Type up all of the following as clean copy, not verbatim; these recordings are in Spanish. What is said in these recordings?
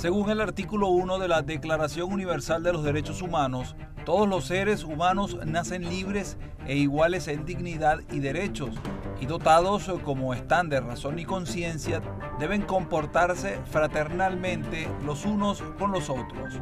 Según el artículo 1 de la Declaración Universal de los Derechos Humanos, todos los seres humanos nacen libres e iguales en dignidad y derechos, y dotados como están de razón y conciencia, deben comportarse fraternalmente los unos con los otros.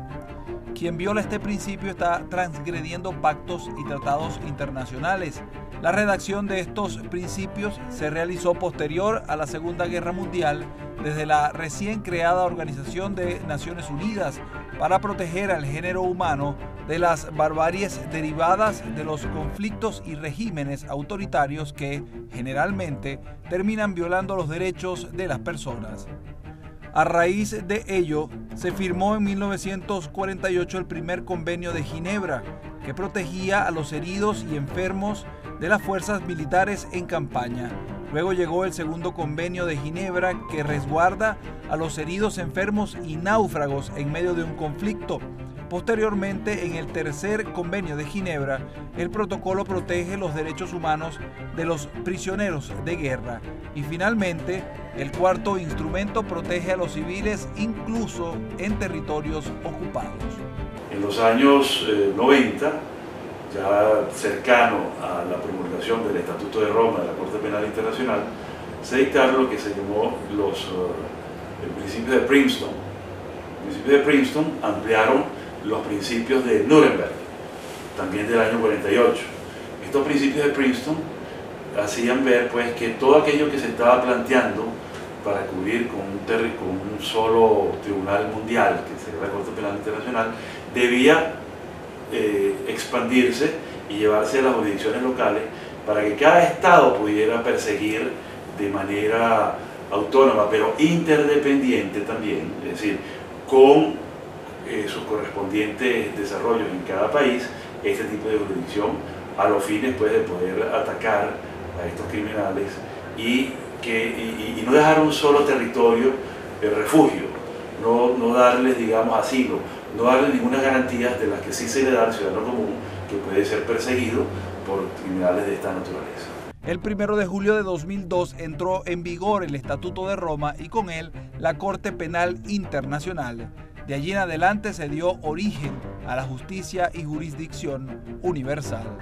Quien viola este principio está transgrediendo pactos y tratados internacionales. La redacción de estos principios se realizó posterior a la Segunda Guerra Mundial desde la recién creada Organización de Naciones Unidas para proteger al género humano de las barbaries derivadas de los conflictos y regímenes autoritarios que, generalmente, terminan violando los derechos de las personas. A raíz de ello, se firmó en 1948 el primer Convenio de Ginebra, que protegía a los heridos y enfermos de las fuerzas militares en campaña. Luego llegó el segundo Convenio de Ginebra, que resguarda a los heridos, enfermos y náufragos en medio de un conflicto. Posteriormente, en el tercer Convenio de Ginebra, el protocolo protege los derechos humanos de los prisioneros de guerra. Y finalmente, el cuarto instrumento protege a los civiles incluso en territorios ocupados. En los años 90, ya cercano a la promulgación del Estatuto de Roma de la Corte Penal Internacional, se dictaron lo que se llamó el principio de Princeton. El principio de Princeton ampliaron los principios de Nuremberg, también del año 48. Estos principios de Princeton hacían ver pues, que todo aquello que se estaba planteando para cubrir con un solo tribunal mundial, que sería la Corte Penal Internacional, debía expandirse y llevarse a las jurisdicciones locales para que cada estado pudiera perseguir de manera autónoma, pero interdependiente también, es decir, con sus correspondientes desarrollos en cada país, este tipo de jurisdicción, a los fines pues, de poder atacar a estos criminales y no dejar un solo territorio de refugio, no darles, digamos, asilo, no darles ninguna garantía de las que sí se le da al ciudadano común, que puede ser perseguido por criminales de esta naturaleza. El 1 de julio de 2002 entró en vigor el Estatuto de Roma y con él la Corte Penal Internacional. De allí en adelante se dio origen a la justicia y jurisdicción universal.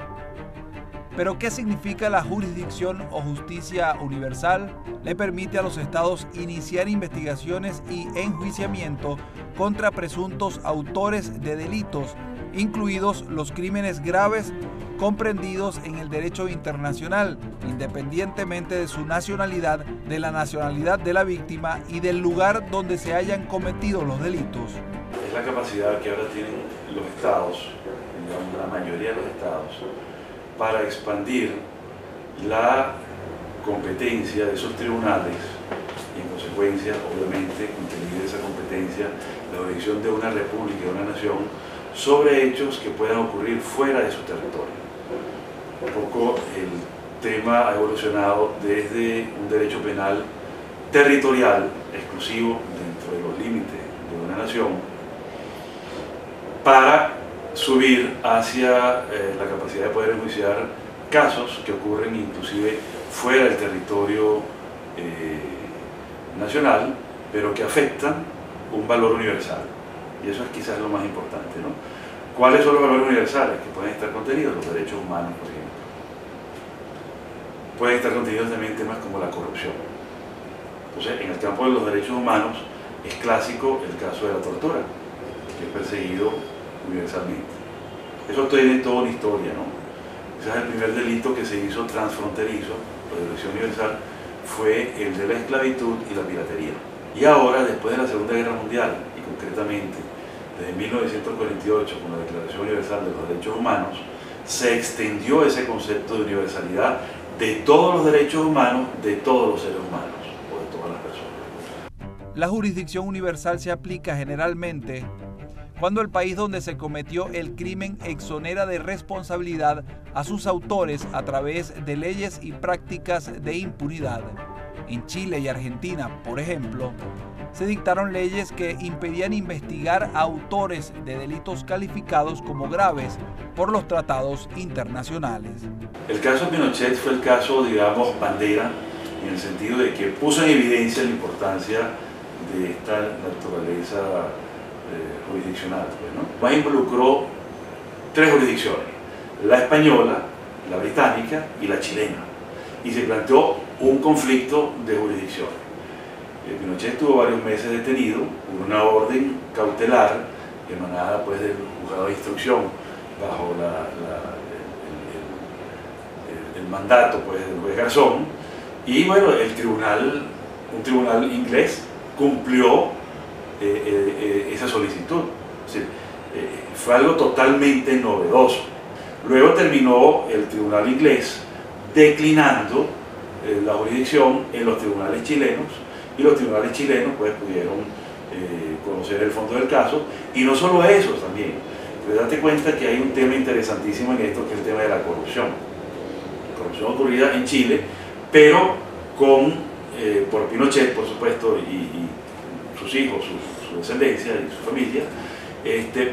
¿Pero qué significa la jurisdicción o justicia universal? Le permite a los estados iniciar investigaciones y enjuiciamiento contra presuntos autores de delitos, incluidos los crímenes graves comprendidos en el derecho internacional, independientemente de su nacionalidad, de la nacionalidad de la víctima y del lugar donde se hayan cometido los delitos. Es la capacidad que ahora tienen los estados, digamos, la mayoría de los estados, para expandir la competencia de esos tribunales y en consecuencia, obviamente, contener esa competencia, la jurisdicción de una república, de una nación, sobre hechos que puedan ocurrir fuera de su territorio. Un poco el tema ha evolucionado desde un derecho penal territorial, exclusivo dentro de los límites de una nación, para subir hacia la capacidad de poder enjuiciar casos que ocurren inclusive fuera del territorio nacional, pero que afectan un valor universal. Y eso es quizás lo más importante, ¿no? ¿Cuáles son los valores universales que pueden estar contenidos? Los derechos humanos, por ejemplo. Pueden estar contenidos también temas como la corrupción. Entonces, en el campo de los derechos humanos es clásico el caso de la tortura, que es perseguido universalmente. Eso tiene toda una historia, ¿no? Ese es el primer delito que se hizo transfronterizo, por jurisdicción universal, fue el de la esclavitud y la piratería. Y ahora, después de la Segunda Guerra Mundial, y concretamente desde 1948, con la Declaración Universal de los Derechos Humanos, se extendió ese concepto de universalidad de todos los derechos humanos, de todos los seres humanos, o de todas las personas. La jurisdicción universal se aplica generalmente cuando el país donde se cometió el crimen exonera de responsabilidad a sus autores a través de leyes y prácticas de impunidad. En Chile y Argentina, por ejemplo, se dictaron leyes que impedían investigar a autores de delitos calificados como graves por los tratados internacionales. El caso Pinochet fue el caso, digamos, bandera, en el sentido de que puso en evidencia la importancia de esta naturaleza jurisdiccional, pues, ¿no? Más involucró tres jurisdicciones: la española, la británica y la chilena, y se planteó un conflicto de jurisdicciones. Pinochet estuvo varios meses detenido por una orden cautelar emanada pues del juzgado de instrucción bajo el mandato pues del juez Garzón, y bueno, un tribunal inglés cumplió esa solicitud. Es decir, fue algo totalmente novedoso. Luego terminó el tribunal inglés declinando la jurisdicción en los tribunales chilenos, y los tribunales chilenos pues pudieron conocer el fondo del caso. Y no solo eso, también, pero date cuenta que hay un tema interesantísimo en esto, que es el tema de la corrupción. Corrupción ocurrida en Chile, pero por Pinochet, por supuesto, y sus hijos, su descendencia y su familia,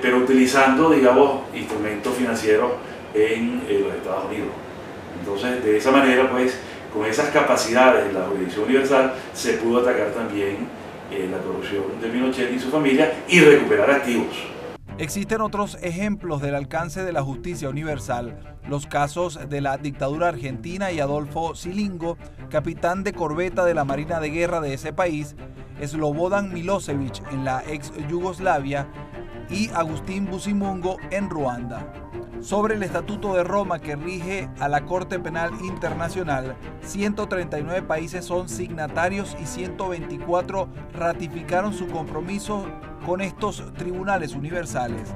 pero utilizando, digamos, instrumentos financieros en los Estados Unidos. Entonces, de esa manera, pues, con esas capacidades de la jurisdicción universal, se pudo atacar también la corrupción de Pinochet y su familia y recuperar activos. Existen otros ejemplos del alcance de la justicia universal, los casos de la dictadura argentina y Adolfo Silingo, capitán de corbeta de la Marina de Guerra de ese país, Slobodan Milosevic en la ex Yugoslavia y Agustín Busimungo en Ruanda. Sobre el Estatuto de Roma que rige a la Corte Penal Internacional, 139 países son signatarios y 124 ratificaron su compromiso con estos tribunales universales.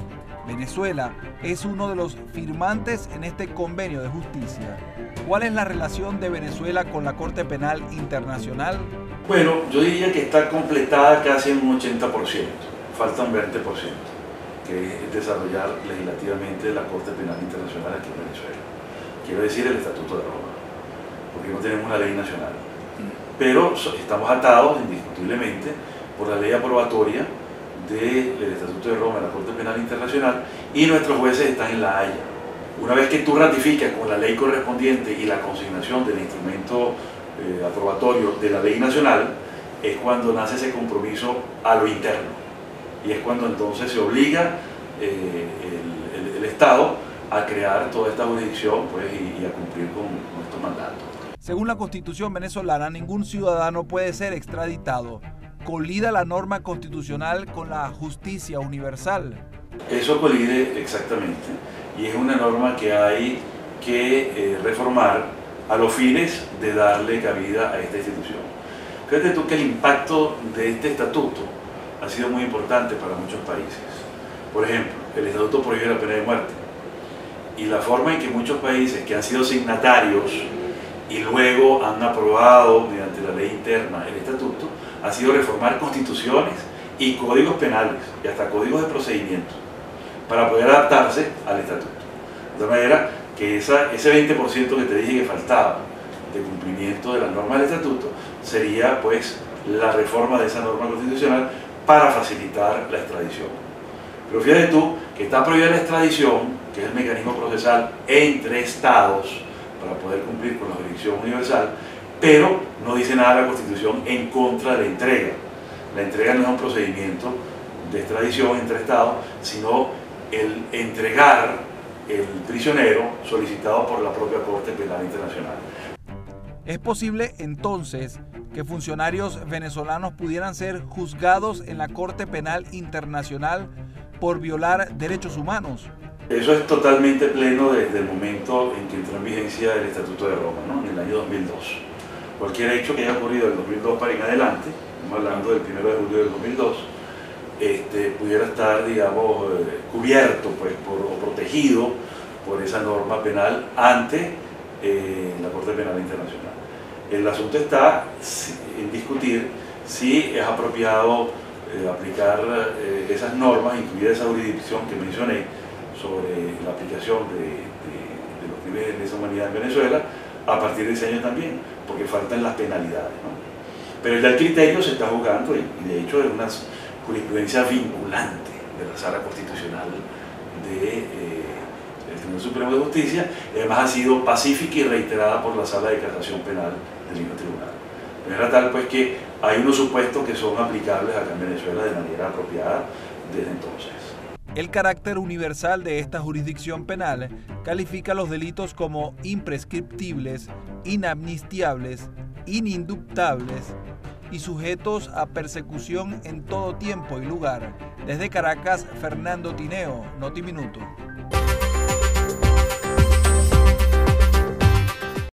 Venezuela es uno de los firmantes en este convenio de justicia. ¿Cuál es la relación de Venezuela con la Corte Penal Internacional? Bueno, yo diría que está completada casi en un 80%, falta un 20%, que es desarrollar legislativamente la Corte Penal Internacional aquí en Venezuela. Quiero decir el Estatuto de Roma, porque no tenemos una ley nacional. Pero estamos atados indiscutiblemente por la ley aprobatoria del Estatuto de Roma, de la Corte Penal Internacional, y nuestros jueces están en La Haya. Una vez que tú ratificas con la ley correspondiente y la consignación del instrumento aprobatorio de la ley nacional, es cuando nace ese compromiso a lo interno, y es cuando entonces se obliga el Estado a crear toda esta jurisdicción pues, y a cumplir con estos mandatos. Según la Constitución venezolana, ningún ciudadano puede ser extraditado. ¿Colida la norma constitucional con la justicia universal? Eso colide exactamente, y es una norma que hay que reformar a los fines de darle cabida a esta institución. Fíjate tú que el impacto de este estatuto ha sido muy importante para muchos países. Por ejemplo, el estatuto prohíbe la pena de muerte, y la forma en que muchos países que han sido signatarios y luego han aprobado mediante la ley interna el estatuto ha sido reformar constituciones y códigos penales y hasta códigos de procedimiento para poder adaptarse al estatuto. De manera que ese 20% que te dije que faltaba de cumplimiento de las normas del estatuto sería pues la reforma de esa norma constitucional para facilitar la extradición. Pero fíjate tú que está prohibida la extradición, que es el mecanismo procesal entre estados para poder cumplir con la jurisdicción universal, pero no dice nada la Constitución en contra de la entrega. La entrega no es un procedimiento de extradición entre estados, sino el entregar el prisionero solicitado por la propia Corte Penal Internacional. ¿Es posible entonces que funcionarios venezolanos pudieran ser juzgados en la Corte Penal Internacional por violar derechos humanos? Eso es totalmente pleno desde el momento en que entró en vigencia el Estatuto de Roma, ¿no? En el año 2002. Cualquier hecho que haya ocurrido del 2002 para en adelante, estamos hablando del 1 de julio del 2002, pudiera estar, digamos, cubierto pues, o protegido por esa norma penal ante la Corte Penal Internacional. El asunto está en discutir si es apropiado aplicar esas normas, incluida esa jurisdicción que mencioné, sobre la aplicación de los crímenes de lesa humanidad en Venezuela a partir de ese año también, porque faltan las penalidades, ¿no? Pero ya el criterio se está jugando y de hecho es una jurisprudencia vinculante de la Sala Constitucional del Tribunal Supremo de Justicia, y además ha sido pacífica y reiterada por la Sala de Casación Penal del mismo tribunal. De manera tal pues que hay unos supuestos que son aplicables acá en Venezuela de manera apropiada desde entonces. El carácter universal de esta jurisdicción penal califica los delitos como imprescriptibles, inamnistiables, inindubtables y sujetos a persecución en todo tiempo y lugar. Desde Caracas, Fernando Tineo, Notiminuto.